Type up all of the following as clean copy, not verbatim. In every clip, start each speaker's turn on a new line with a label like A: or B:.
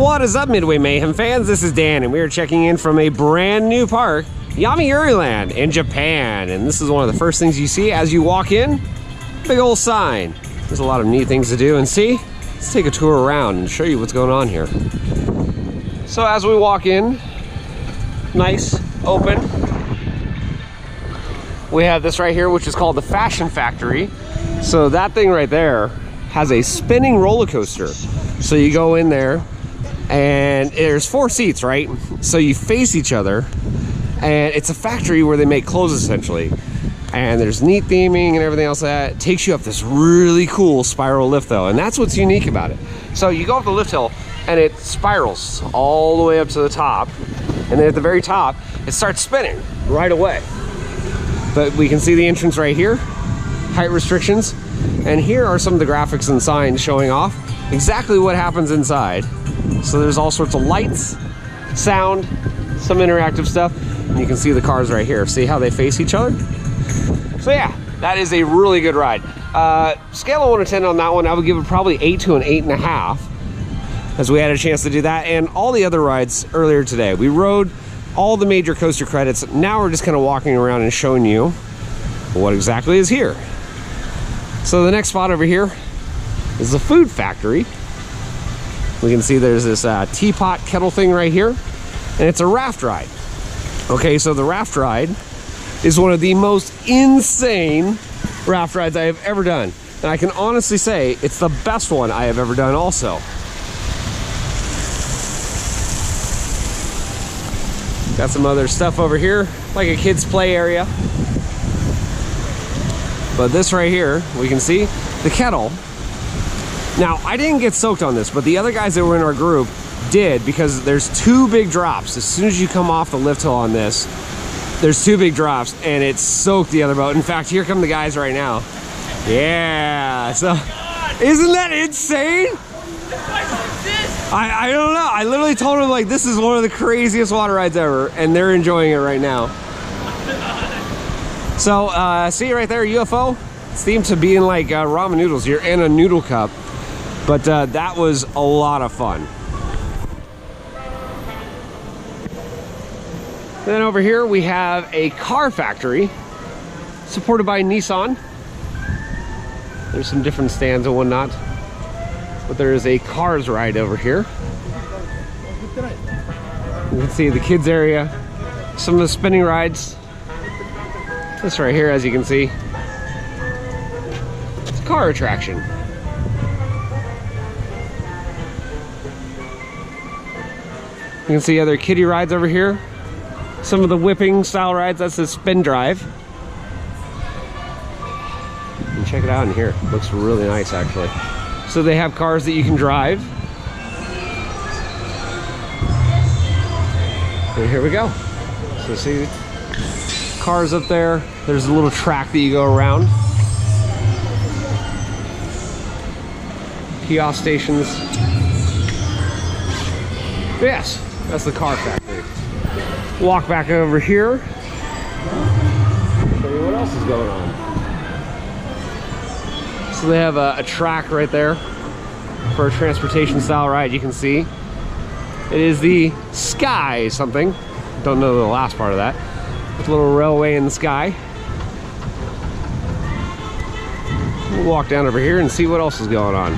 A: What is up, Midway Mayhem fans? This is Dan, and we are checking in from a brand new park, Yomiuriland in Japan. And this is one of the first things you see as you walk in. Big old sign. There's a lot of neat things to do and see. Let's take a tour around and show you what's going on here. So as we walk in, nice, open. We have this right here, which is called the Fashion Factory. So that thing right there has a spinning roller coaster. So you go in there, and there's 4 seats, right? So you face each other, and it's a factory where they make clothes essentially. And there's neat theming and everything else that takes you up this really cool spiral lift though, and that's what's unique about it. So you go up the lift hill and it spirals all the way up to the top, and then at the very top it starts spinning right away. But we can see the entrance right here, height restrictions, and here are some of the graphics and signs showing off exactly what happens inside. So there's all sorts of lights, sound, some interactive stuff, and you can see the cars right here. See how they face each other? So yeah, that is a really good ride. Scale of 1 to 10 on that one, I would give it probably 8 to an 8.5, as we had a chance to do that, and all the other rides earlier today. We rode all the major coaster credits. Now we're just kind of walking around and showing you what exactly is here. So the next spot over here is the food factory. We can see there's this teapot kettle thing right here, and it's a raft ride. Okay, so the raft ride is one of the most insane raft rides I have ever done. And I can honestly say it's the best one I have ever done also. Got some other stuff over here, like a kids play area. But this right here, we can see the kettle. Now, I didn't get soaked on this, but the other guys that were in our group did, because there's 2 big drops. As soon as you come off the lift hill on this, there's 2 big drops, and it soaked the other boat. In fact, here come the guys right now. Yeah, so isn't that insane? I don't know. I literally told them, like, this is one of the craziest water rides ever, and they're enjoying it right now. So, see right there, UFO? It's themed to being like ramen noodles. You're in a noodle cup. But that was a lot of fun. Then over here we have a car factory supported by Nissan. There's some different stands and whatnot, but there is a cars ride over here. You can see the kids area, some of the spinning rides. This right here, as you can see, it's a car attraction. You can see other kiddie rides over here. Some of the whipping style rides, that's the spin drive. And check it out in here. It looks really nice actually. So they have cars that you can drive. And here we go. So see cars up there. There's a little track that you go around. Kiosk stations. Yes, that's the car factory. Walk back over here. Show you what else is going on. So they have a track right there for a transportation style ride. You can see it is the Sky something. Don't know the last part of that. With a little railway in the sky. We'll walk down over here and see what else is going on.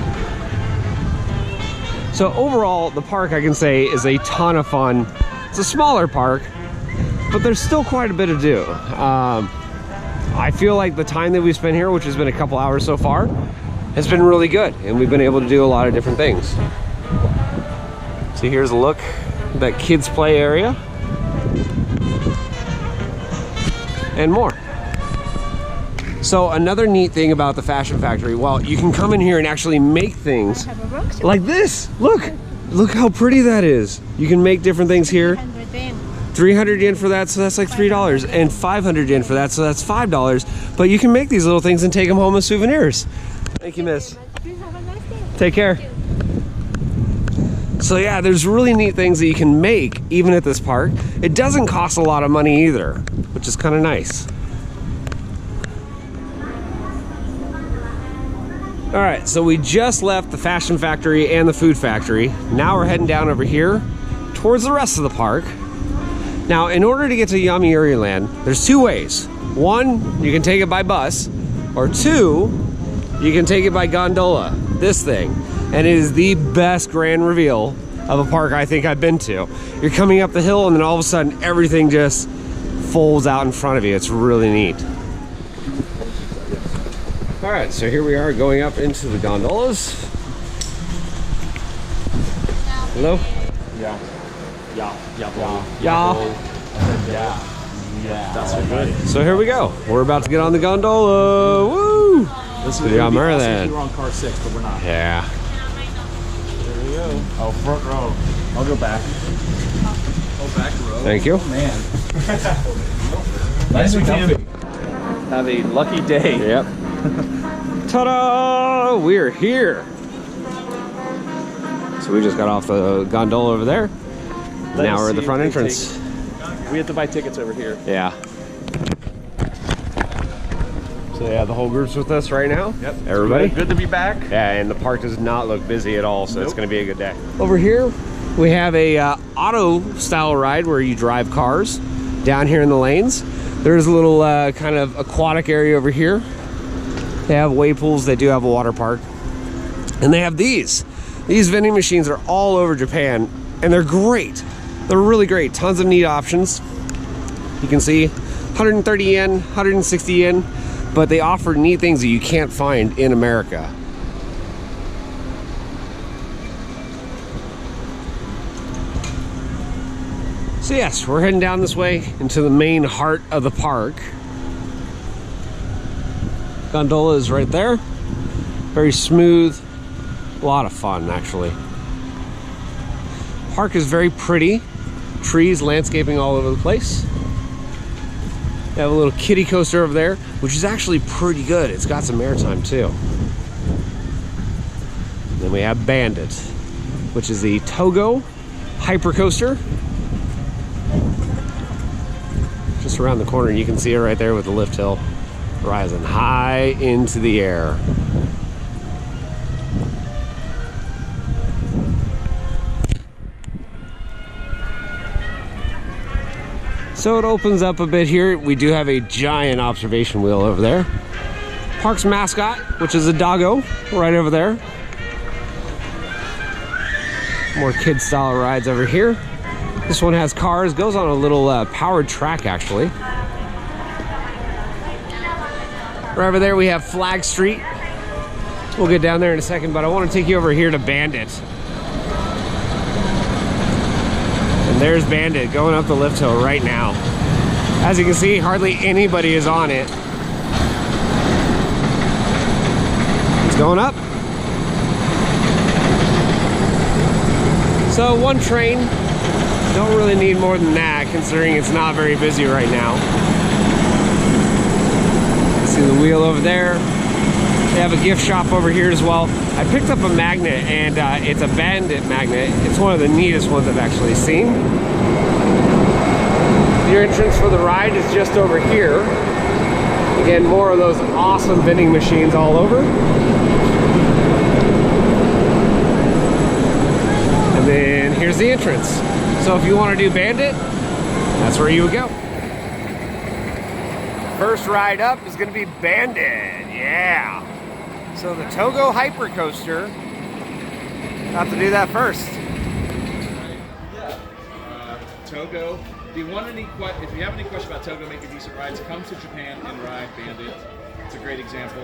A: So overall, the park, I can say, is a ton of fun. It's a smaller park, but there's still quite a bit to do. I feel like the time that we've spent here, which has been a couple hours so far, has been really good, and we've been able to do a lot of different things. So here's a look at that kids play area and more. So another neat thing about the Fashion Factory, well, you can come in here and actually make things like this. Look how pretty that is. You can make different things here. 300 yen for that, so that's like $3, and 500 yen for that, so that's $5. But you can make these little things and take them home as souvenirs. Thank you, miss. Take care. So yeah, there's really neat things that you can make even at this park. It doesn't cost a lot of money either, which is kind of nice. All right, so we just left the Fashion Factory and the Food Factory. Now we're heading down over here towards the rest of the park. Now, in order to get to Yomiuriland, there's two ways. One, you can take it by bus, or two, you can take it by gondola, this thing. And it is the best grand reveal of a park I think I've been to. You're coming up the hill and then all of a sudden everything just folds out in front of you. It's really neat. All right, so here we are going up into the gondolas. Hello?
B: Yeah. Yeah.
A: Yeah.
B: Yeah. That's right.
A: So here we go. We're about to get on the gondola. Woo!
B: This is
A: Yomiuriland.
B: We're on car 6, but we're not.
A: Yeah.
B: There we go. Oh, front row. I'll go back. Oh, back row.
A: Thank you.
B: Oh, man. Nice and comfy. Have a lucky day.
A: Yep. Ta-da! We're here. So we just got off the gondola over there. Now we're at the front entrance.
B: We have to buy tickets over here.
A: Yeah. So yeah, the whole group's with us right now.
B: Yep.
A: Everybody.
B: Good to be back.
A: Yeah, and the park does not look busy at all, so it's going to be a good day. Over here, we have a auto style ride where you drive cars down here in the lanes. There's a little kind of aquatic area over here. They have wave pools. They do have a water park, and they have these. These vending machines are all over Japan, and they're great. They're really great. Tons of neat options. You can see 130 yen, 160 yen, but they offer neat things that you can't find in America. So yes, we're heading down this way into the main heart of the park. Gondola is right there. Very smooth. A lot of fun, actually. Park is very pretty. Trees, landscaping all over the place. They have a little kiddie coaster over there, which is actually pretty good. It's got some airtime too. Then we have Bandit, which is the Togo Hypercoaster. Just around the corner, you can see it right there with the lift hill rising high into the air. So it opens up a bit here. We do have a giant observation wheel over there. Park's mascot, which is a doggo, right over there. More kid style rides over here. This one has cars, goes on a little powered track actually. Right over there we have Flag Street. We'll get down there in a second, but I want to take you over here to Bandit. And there's Bandit going up the lift hill right now. As you can see, hardly anybody is on it. It's going up. So one train, don't really need more than that considering it's not very busy right now. You see the wheel over there. They have a gift shop over here as well. I picked up a magnet and it's a Bandit magnet. It's one of the neatest ones I've actually seen. Your entrance for the ride is just over here. Again, more of those awesome vending machines all over. And then here's the entrance. So if you want to do Bandit, that's where you would go. First ride up is going to be Bandit. Yeah. So the Togo Hypercoaster, have to do that first.
B: Togo. If you have any question about Togo making decent rides, come to Japan and ride Bandit. It's a great example.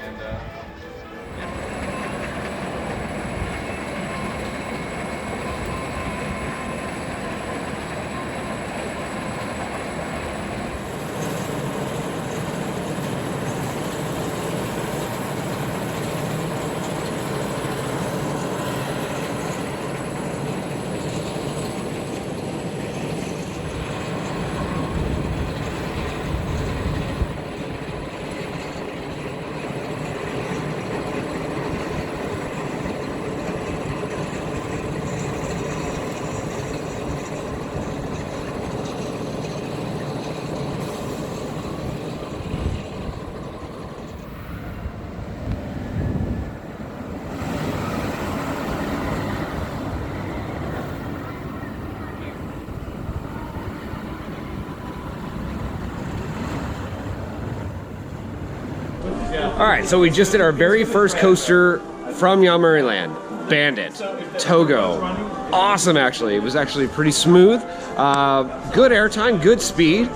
B: And yeah.
A: All right, so we just did our very first coaster from Yomiuriland, Bandit Togo. Awesome, actually. It was actually pretty smooth. Good airtime, good speed.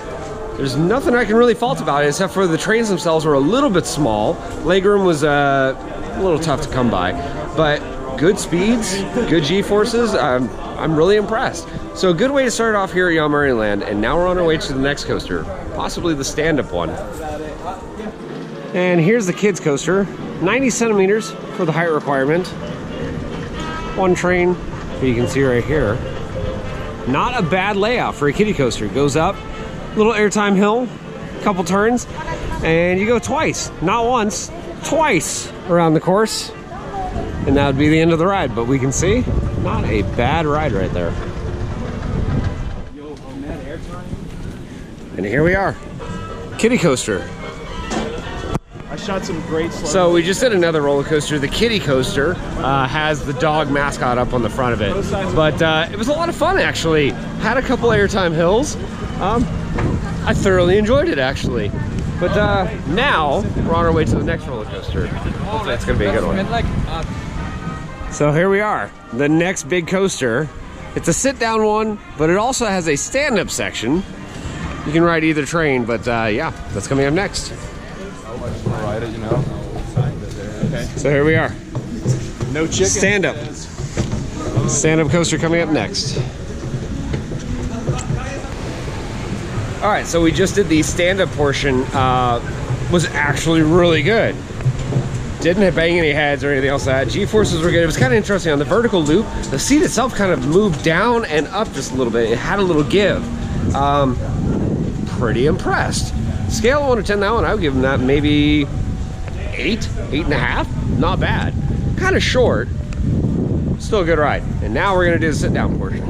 A: There's nothing I can really fault about it, except for the trains themselves were a little bit small. Legroom was a little tough to come by, but good speeds, good G-forces. I'm really impressed. So a good way to start off here at Yomiuriland, and now we're on our way to the next coaster, possibly the stand-up one. And here's the kids coaster, 90 centimeters for the height requirement. One train, you can see right here. Not a bad layout for a kiddie coaster. It goes up, little airtime hill, couple turns, and you go twice, not once, twice around the course. And that would be the end of the ride, but we can see, not a bad ride right there. And here we are, kiddie coaster.
B: I shot some great slow.
A: So we just did another roller coaster. The Kiddie Coaster has the dog mascot up on the front of it. But it was a lot of fun, actually. Had a couple airtime hills. I thoroughly enjoyed it, actually. But now we're on our way to the next roller coaster. Hopefully that's going to be a good one. So here we are, the next big coaster. It's a sit-down one, but it also has a stand-up section. You can ride either train, but yeah, that's coming up next.
B: Ride it, you know. Okay.
A: So here we are.
B: No chicken.
A: Stand-up. Stand-up coaster coming up next. All right, so we just did the stand-up portion. Was actually really good. Didn't bang any heads or anything else like that. G-forces were good. It was kind of interesting. On the vertical loop, the seat itself kind of moved down and up just a little bit. It had a little give. Pretty impressed. Scale of 1 to 10, that one, I would give them that maybe 8, 8.5. Not bad. Kind of short. Still a good ride. And now we're going to do the sit-down portion.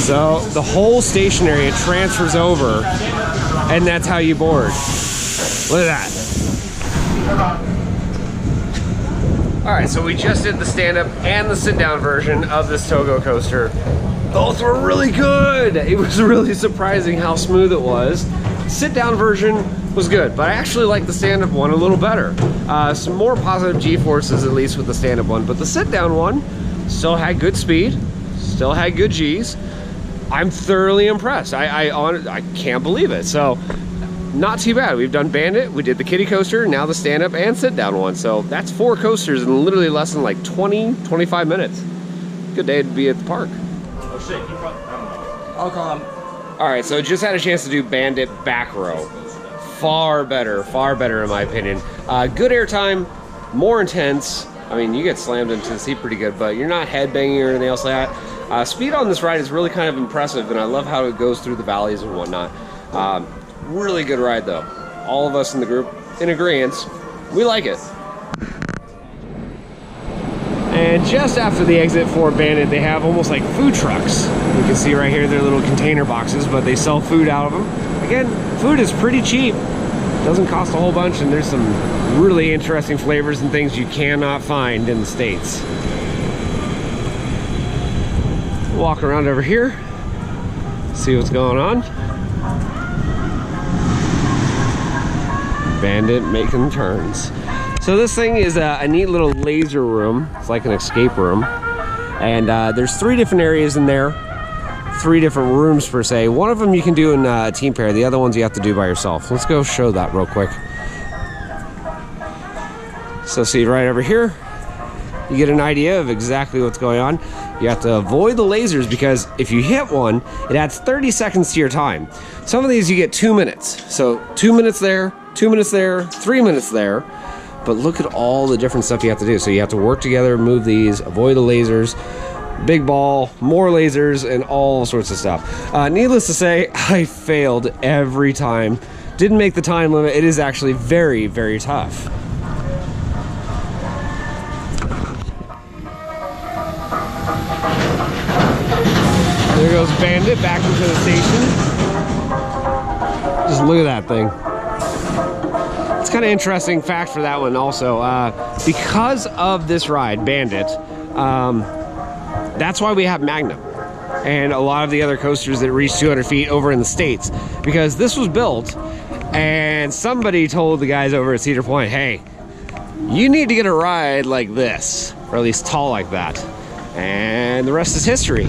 A: So the whole station area transfers over, and that's how you board. Look at that. All right, so we just did the stand-up and the sit-down version of this Togo coaster. Both were really good. It was really surprising how smooth it was. Sit-down version was good, but I actually like the stand-up one a little better. Some more positive G-forces, at least with the stand-up one, but the sit-down one still had good speed, still had good Gs. I'm thoroughly impressed. I can't believe it. So, not too bad. We've done Bandit, we did the kiddie coaster, now the stand-up and sit-down one. So that's 4 coasters in literally less than like 20, 25 minutes. Good day to be at the park.
B: Oh shit, you probably, I don't know. I'll call him.
A: All right, so just had a chance to do Bandit back row. Far better in my opinion. Good airtime, more intense. I mean, you get slammed into the seat pretty good, but you're not headbanging or anything else like that. Speed on this ride is really kind of impressive, and I love how it goes through the valleys and whatnot. Really good ride though. All of us in the group in agreement, we like it. And just after the exit for Bandit, they have almost like food trucks. You can see right here, they're little container boxes, but they sell food out of them. Again, food is pretty cheap. Doesn't cost a whole bunch, and there's some really interesting flavors and things you cannot find in the States. Walk around over here, see what's going on. Bandit making turns. So this thing is a neat little laser room. It's like an escape room. And there's 3 different areas in there. 3 different rooms per se. One of them you can do in a team pair. The other ones you have to do by yourself. Let's go show that real quick. So see right over here, you get an idea of exactly what's going on. You have to avoid the lasers because if you hit one, it adds 30 seconds to your time. Some of these you get 2 minutes. So 2 minutes there, 2 minutes there, 3 minutes there. But look at all the different stuff you have to do. So you have to work together, move these, avoid the lasers, big ball, more lasers, and all sorts of stuff. Needless to say, I failed every time. Didn't make the time limit. It is actually very, very tough. There goes Bandit back into the station. Just look at that thing. It's kind of interesting fact for that one also. Because of this ride, Bandit, that's why we have Magnum. and a lot of the other coasters that reach 200 feet over in the States, because this was built and somebody told the guys over at Cedar Point, hey, you need to get a ride like this, or at least tall like that. And the rest is history.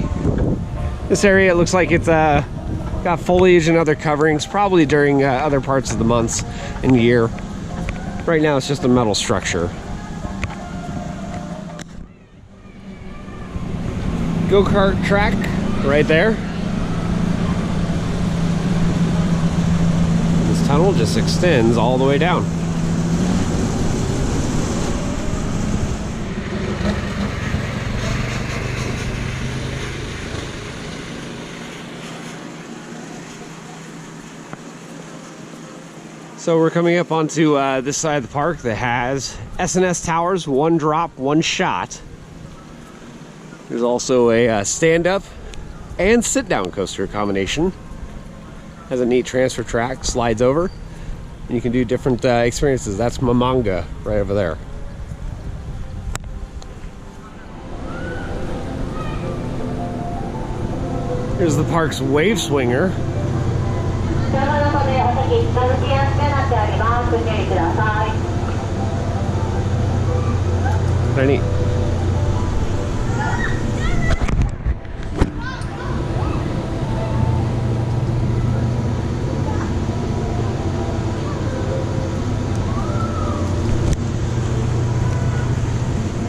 A: This area looks like it's got foliage and other coverings, probably during other parts of the months in the year. Right now it's just a metal structure. Go-kart track right there. This tunnel just extends all the way down. So we're coming up onto this side of the park that has S&S towers, one drop, one shot. There's also a stand-up and sit-down coaster combination. Has a neat transfer track, slides over, and you can do different experiences. That's Mamanga right over there. Here's the park's wave swinger. Pretty neat.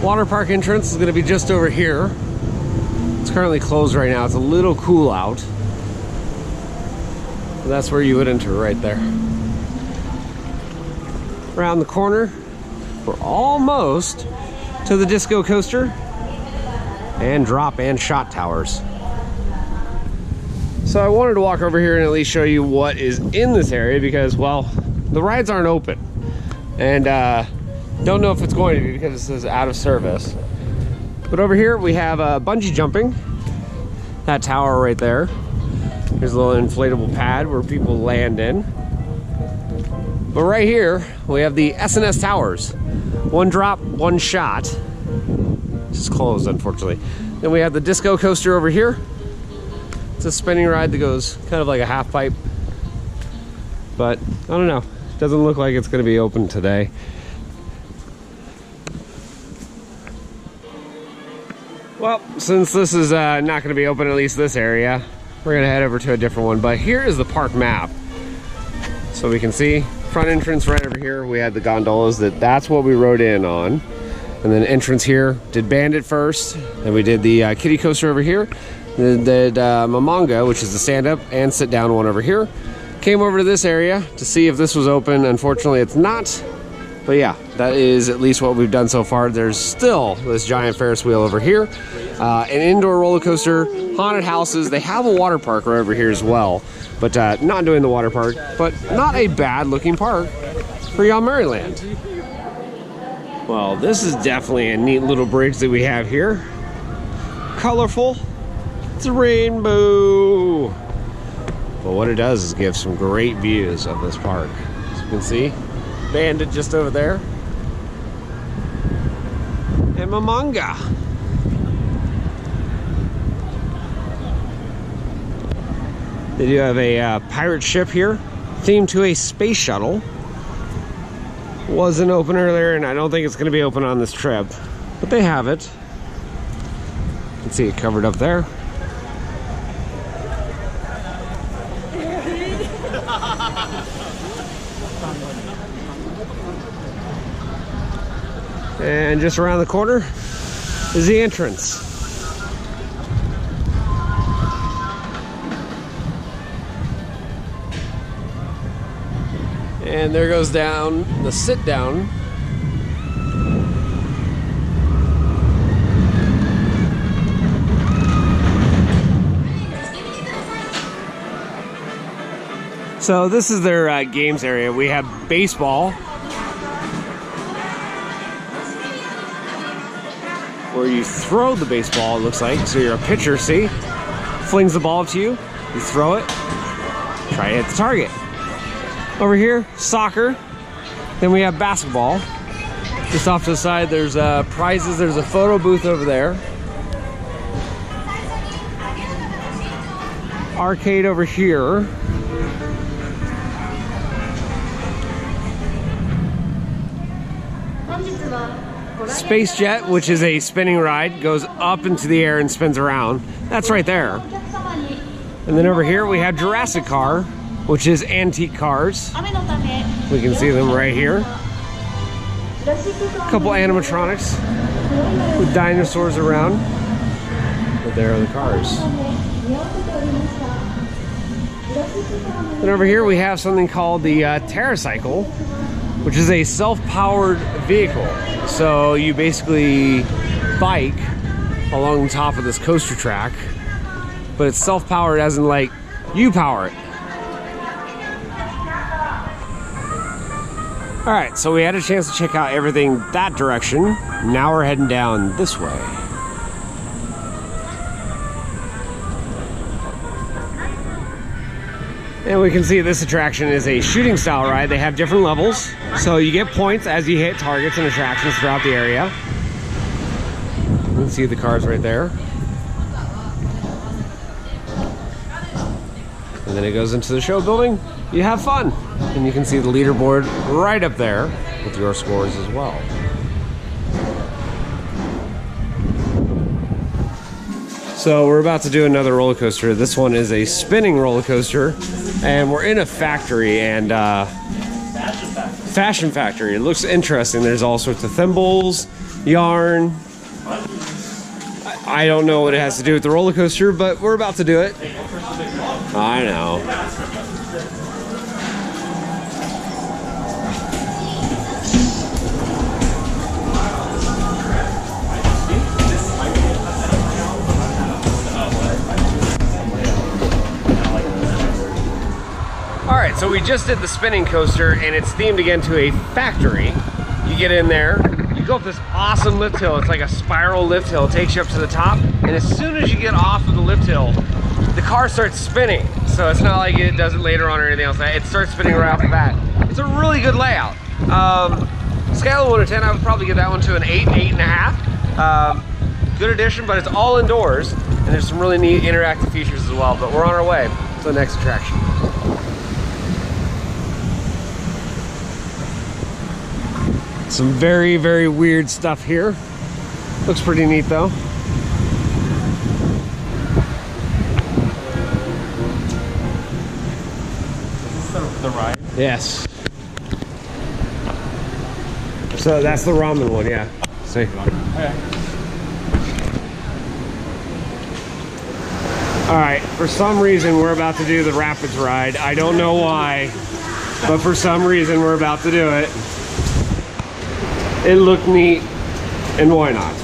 A: Water park entrance is going to be just over here. It's currently closed right now. It's a little cool out. So that's where you would enter, right there. Around the corner, we're almost to the disco coaster and drop and shot towers. So I wanted to walk over here and at least show you what is in this area, because, well, the rides aren't open. And don't know if it's going to be because this is out of service. But over here we have bungee jumping. That tower right there. There's a little inflatable pad where people land in. But right here we have the S&S towers. One drop, one shot. It's closed, unfortunately. Then we have the disco coaster over here. It's a spinning ride that goes kind of like a half pipe. But I don't know. Doesn't look like it's going to be open today. Well, since this is not going to be open, at least this area, we're going to head over to a different one. But here is the park map. So we can see front entrance right over here. We had the gondolas. That's what we rode in on. And then entrance here, did Bandit first. Then we did the Kiddie Coaster over here. Then did Mamanga, which is the stand-up and sit-down one over here. Came over to this area to see if this was open. Unfortunately, it's not. But yeah, that is at least what we've done so far. There's still this giant Ferris wheel over here, an indoor roller coaster, haunted houses. They have a water park right over here as well, but not doing the water park, but not a bad looking park for Yomiuriland. Well, this is definitely a neat little bridge that we have here. Colorful, it's a rainbow. But what it does is give some great views of this park. As you can see, Bandit just over there, and Mamanga. They do have a pirate ship here, themed to a space shuttle. Wasn't open earlier, and I don't think it's going to be open on this trip, but they have it. You can see it covered up there. And just around the corner is the entrance. And there goes down the sit down. So this is their games area. We have baseball, where you throw the baseball, it looks like. So you're a pitcher, see? Flings the ball up to you, you throw it, try to hit the target. Over here, soccer. Then we have basketball. Just off to the side, there's prizes. There's a photo booth over there. arcade over here. Space Jet, which is a spinning ride, goes up into the air and spins around. That's right there. And then over here we have Jurassic Car, which is antique cars. We can see them right here. A couple animatronics with dinosaurs around. But there are the cars. Then over here we have something called the TerraCycle, which is a self-powered vehicle. So you basically bike along the top of this coaster track, but it's self-powered as in like you power it. All right, so we had a chance to check out everything that direction. Now we're heading down this way. And we can see this attraction is a shooting style ride. They have different levels, so you get points as you hit targets and attractions throughout the area. You can see the cars right there. And then it goes into the show building. You have fun. And you can see the leaderboard right up there with your scores as well. So we're about to do another roller coaster. This one is a spinning roller coaster, and we're in a factory and fashion factory. It looks interesting. There's all sorts of thimbles, yarn. I don't know what it has to do with the roller coaster, but we're about to do it. I know. Alright, so we just did the spinning coaster and it's themed again to a factory. You get in there, you go up this awesome lift hill. It's like a spiral lift hill. It takes you up to the top, and as soon as you get off of the lift hill, the car starts spinning. So it's not like it does it later on or anything else. It starts spinning right off the bat. It's a really good layout. Scale of 1 to 10, I would probably give that one to an 8, 8.5. Good addition, but it's all indoors, and there's some really neat interactive features as well. But we're on our way to the next attraction. Some very, very weird stuff here. Looks pretty neat though.
B: Is this the ride?
A: Yes. So that's the ramen one, yeah. See?
B: Okay.
A: Alright, for some reason we're about to do the Rapids ride. I don't know why, but for some reason we're about to do it. It looked neat, and why not?
B: Yeah.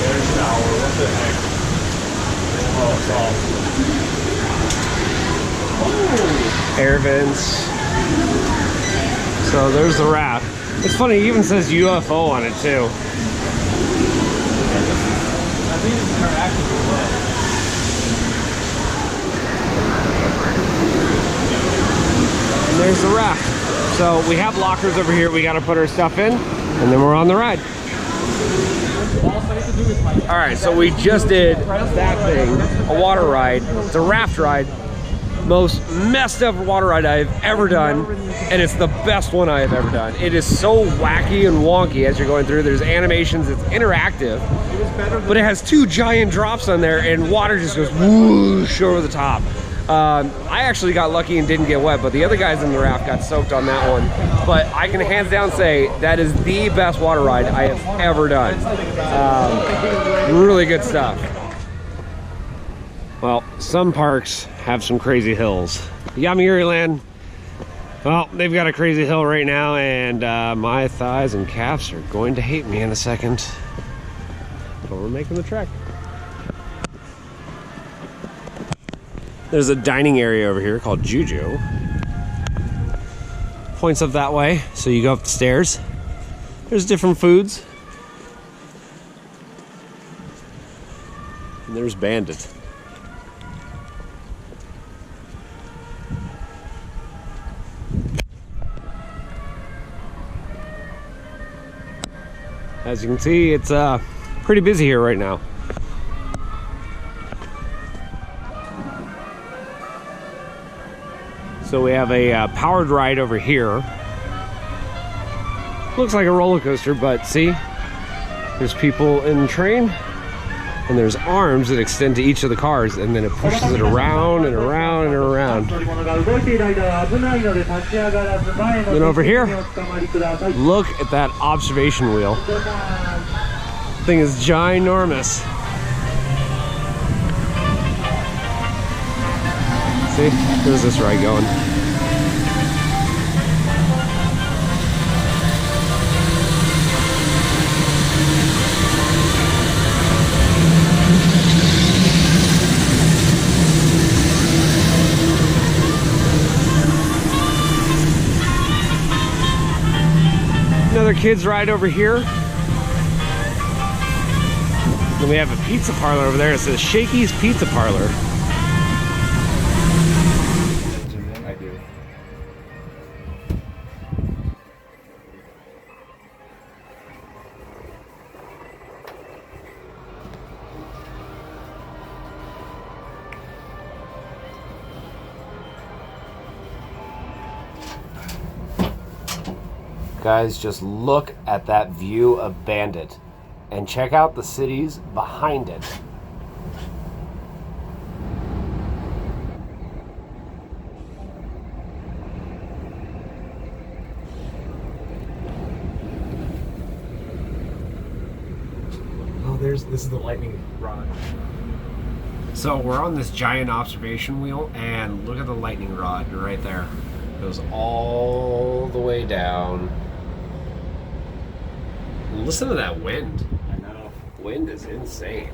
B: There's shower. What the heck? Oh, it's awesome.
A: Air vents. So there's the raft. It's funny, it even says UFO on it too.
B: I think it's interactive as well.
A: And there's the raft. So we have lockers over here we got to put our stuff in, and then we're on the ride. All right, so we just did that thing, a water ride. It's a raft ride. Most messed up water ride I've ever done, and it's the best one I have ever done. It is so wacky and wonky as you're going through. There's animations, it's interactive, but it has 2 giant drops on there, and water just goes whoosh over the top. I actually got lucky and didn't get wet, but the other guys in the raft got soaked on that one. But I can hands down say that is the best water ride I have ever done. Really good stuff. Well, some parks have some crazy hills. Yomiuriland, well, they've got a crazy hill right now, and my thighs and calves are going to hate me in a second. But we're making the trek. There's a dining area over here called Juju. Points up that way, so you go up the stairs. There's different foods. And there's Bandit. As you can see, it's pretty busy here right now. So we have a powered ride over here. Looks like a roller coaster, but see, there's people in the train, and there's arms that extend to each of the cars, and then it pushes it around and around and around. Then over here, look at that observation wheel. Thing is ginormous. See, there's this ride going. Another kids ride over here. Then we have a pizza parlor over there. It says Shakey's Pizza Parlor.
B: I do.
A: Guys, just look at that view of Bandit and check out the cities behind it. Oh, this is the lightning rod. So we're on this giant observation wheel, and look at the lightning rod right there. It goes all the way down. Listen to that wind.
B: I know.
A: Wind is insane.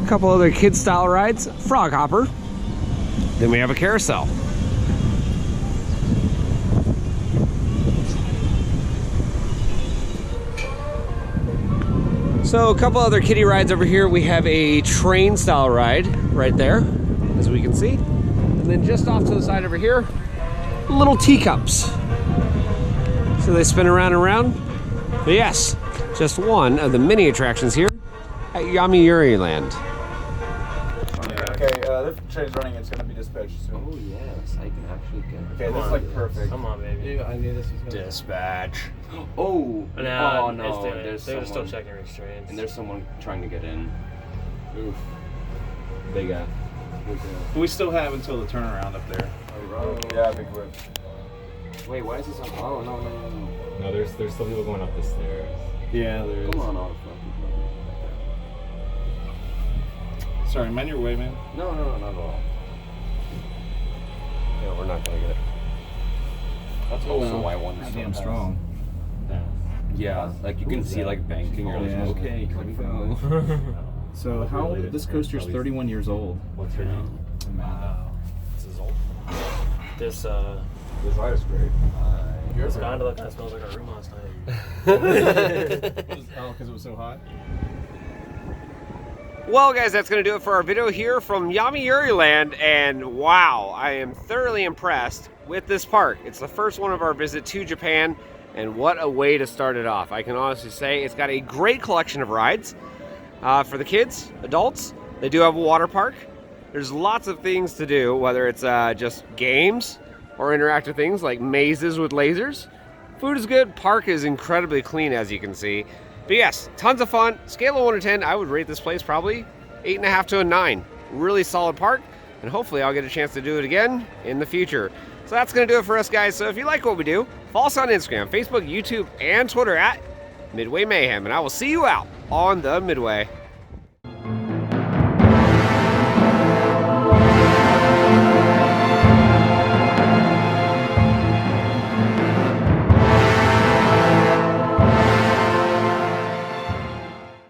A: A couple other kid style rides, frog hopper. Then we have a carousel. So a couple other kiddie rides over here. We have a train style ride right there, as we can see. And then just off to the side over here, little teacups. So they spin around and around. But yes, just one of the many attractions here at Yomiuriland.
B: Okay, this train's running. It's going to be dispatched soon.
C: Oh yes, I can actually get.
B: Okay, this is like perfect.
D: Come on, baby.
C: I knew this was gonna.
A: Dispatch.
C: Oh,
D: No,
C: oh no,
D: they're still
C: someone,
D: checking restraints.
C: and there's someone trying to get in.
B: Oof.
C: Big guy.
B: We still have until the turnaround up there.
C: Oh,
B: Yeah, big whip.
C: Wait, why is this on? Oh no.
E: No, there's still people going up the stairs.
B: Yeah, there is.
C: Come on, off.
B: Sorry, mind your way, man.
C: No, not at all.
A: Yeah, we're not gonna get it.
C: That's also why one is so
B: Damn
C: fast.
B: strong.
C: Yeah, like you can see like banking. You're like,
B: Yeah.
C: okay, here we go.
B: So how old? This coaster's 31 years old.
E: What's her name?
B: Wow.
D: This is old. This
E: This ride is great.
D: this gondola kind of smells like our room last night.
B: Oh, because it was so hot.
A: Well, guys, that's going to do it for our video here from Yomiuriland, and wow, I am thoroughly impressed with this park. It's the first one of our visit to Japan, and what a way to start it off. I can honestly say it's got a great collection of rides for the kids, adults. They do have a water park. There's lots of things to do, whether it's just games or interactive things like mazes with lasers. Food is good. Park is incredibly clean, as you can see. But yes, tons of fun. Scale of 1 to 10, I would rate this place probably 8.5 to a 9. Really solid park, and hopefully I'll get a chance to do it again in the future. So that's going to do it for us, guys. So if you like what we do, follow us on Instagram, Facebook, YouTube, and Twitter at Midway Mayhem, and I will see you out on the Midway.